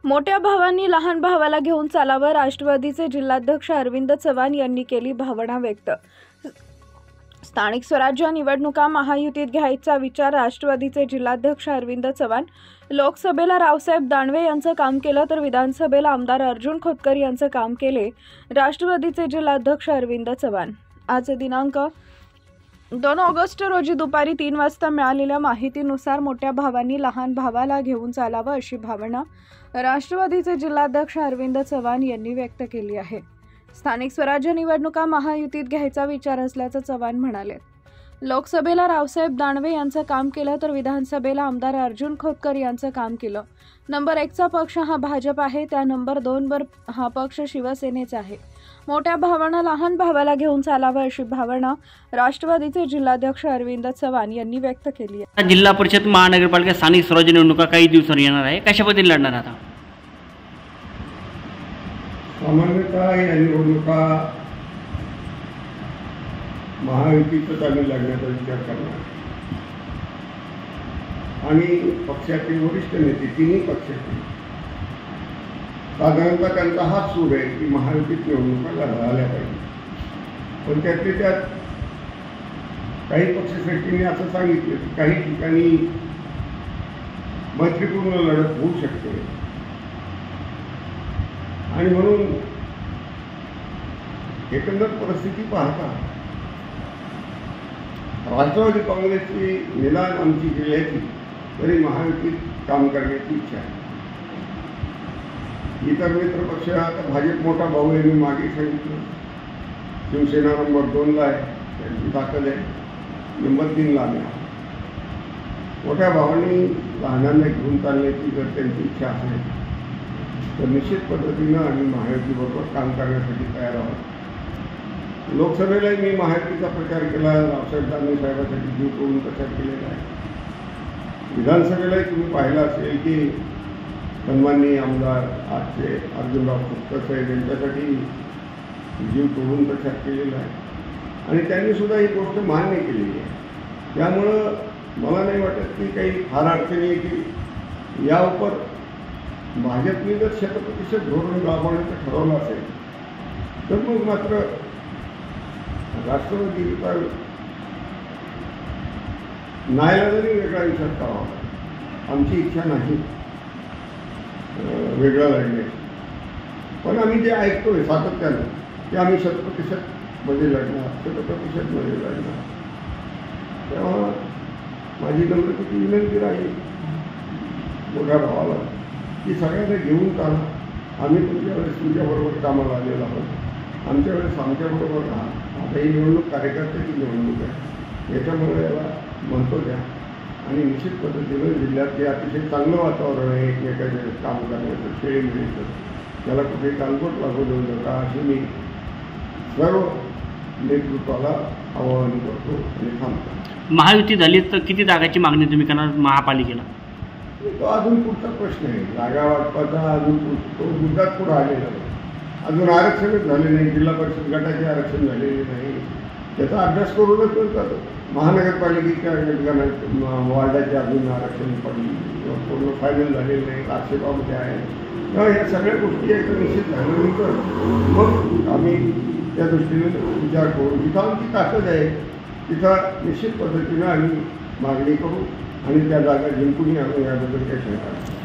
मोठ्या भावांनी लहान भावाला घेऊन चालावं, राष्ट्रवादीचे जिल्हाध्यक्ष अरविंद चव्हाण यांनी केली भावना व्यक्त। स्थानिक स्वराज्य निवडणुका महायुतीत घ्यायचा विचार राष्ट्रवादीचे जिल्हाध्यक्ष अरविंद चव्हाण। लोकसभेला रावसाहेब दानवे यांचं काम केलं तर विधानसभेला आमदार अर्जुन खोतकर यांचं काम केले राष्ट्रवादीचे जिल्हाध्यक्ष अरविंद चव्हाण। आज दिनांक 2 ऑगस्ट रोजी दुपारी 3 वाजता मिळालेल्या माहितीनुसार मोठ्या भावांनी लहान भावाला घेऊन चालावं अशी भावना राष्ट्रवादीचे जिल्हाध्यक्ष अरविंद चव्हाण यांनी व्यक्त केली आहे। स्थानिक स्वराज्य निवडणुका महायुतीत घ्यायचा विचार असल्याचं चव्हाण म्हणाले। लोकसभेला रावसाहेब दानवे यांचं काम केलं तर विधानसभेला आमदार अर्जुन खोतकर यांचं काम केलं। नंबर 1 चा पक्ष हा भाजप आहे, त्या नंबर 2 वर हा पक्ष शिवसेनेचा आहे। मोठ्या भावानं लहान भावाला घेऊन चालावं अशी भावना राष्ट्रवादीचे जिल्हाध्यक्ष अरविंद चव्हाण यांनी व्यक्त केली आहे। जिल्हा परिषद महानगरपालिका स्थानिक स्वराज्य निवडणुका काही दिवसांनी येणार आहे, कशा पद्धतीने लढणार आता? सामान्यतः या निवडणुका महायुतीतच आम्ही लढण्याचा विचार करणार आणि पक्षाचे वरिष्ठ नेते तिन्ही पक्षाचे साधारणतः त्यांचा हा सूर आहे की महायुतीत निवडणुका लढवल्या पाहिजे। पण त्यातले त्यात काही पक्षश्रेष्ठींनी असं सांगितलं की काही ठिकाणी मैत्रीपूर्ण लढत होऊ शकते आणि म्हणून एकंदर परिस्थिती पाहता राष्ट्रवादी काँग्रेसची निदान आमची जिल्ह्याची तरी महायुतीत काम करण्याची इच्छा आहे। इतर मित्र पक्ष आता भाजप मोठा भाऊ आहे, मी मागे सांगितलं, शिवसेना नंबर 2 ला आहे, त्यांची ताकद आहे, नंबर 3 ला आहे। मोठ्या भावांनी लहानांना घेऊन चालण्याची जर त्यांची इच्छा असेल तर निश्चित पद्धतीनं आम्ही महायुतीबरोबर काम करण्यासाठी तयार आहोत। लोकसभेलाही मी महायुतीचा प्रचार केला, रावसाहेब दानवे साहेबांसाठी जीव तोडून प्रचार केलेला आहे। विधानसभेलाही तुम्ही पाहिलं असेल की सन्माननीय आमदार आजचे अर्जुनराव खोतकर साहेब यांच्यासाठी जीव तोडून प्रचार केलेला आहे आणि त्यांनी सुद्धा ही गोष्ट मान्य केलेली आहे। त्यामुळं मला नाही वाटत की काही फार अडचणी आहे की यावर भाजपने जर 100% धोरण राबवण्याचं ठरवलं असेल तर मग मात्र राष्ट्रवादीचा नाईलाजाने वेगळा विचार करावा। आमची इच्छा नाही वेगळं लढण्याची, पण आम्ही जे ऐकतोय सातत्यानं की आम्ही 100% मध्ये लढणार, 100% मध्ये लढणार, तेव्हा माझी नम्रतेची विनंती राहील मोठ्या भावाला की सगळ्यांना घेऊन चाला। आम्ही तुमच्या वेळेस तुमच्याबरोबर कामाला आलेलो आहोत, आमच्या वेळेस आमच्याबरोबर राहा। आता ही निवडणूक कार्यकर्त्याची निवडणूक आहे, याच्यामुळे याला महत्त्व द्या आणि निश्चित पद्धतीनं जिल्ह्यात जे अतिशय चांगलं वातावरण आहे एकमेकांचे काम करण्याचं, खेळ मिळायचं, त्याला कुठे कालबोट लागू देऊ नका अशी मी सर्व नेतृत्वाला आवाहन करतो आणि थांबतो। महायुती झाली तर किती जागाची मागणी तुम्ही करणार महापालिकेला? तो अजून पुढचा प्रश्न आहे, जागा वाटपाचा अजून तो मुद्दाच पुढे आलेला नाही। अजून आरक्षणच झाले नाही, जिल्हा परिषद गटाचे आरक्षण झालेले नाही, त्याचा अभ्यास करूनच जातो। महानगरपालिकेच्या वार्डाचे अजून आरक्षण पूर्ण फायनल झालेले नाही, आक्षेपामध्ये आहे। तेव्हा ह्या सगळ्या गोष्टी एकदा निश्चित झाल्यानंतर मग आम्ही त्या दृष्टीने विचार करू। जिथं आमची ताकद आहे तिथं निश्चित पद्धतीनं आम्ही मागणी करू आणि त्या जागा जिंकून आणू, याबद्दल काही शंका नाही।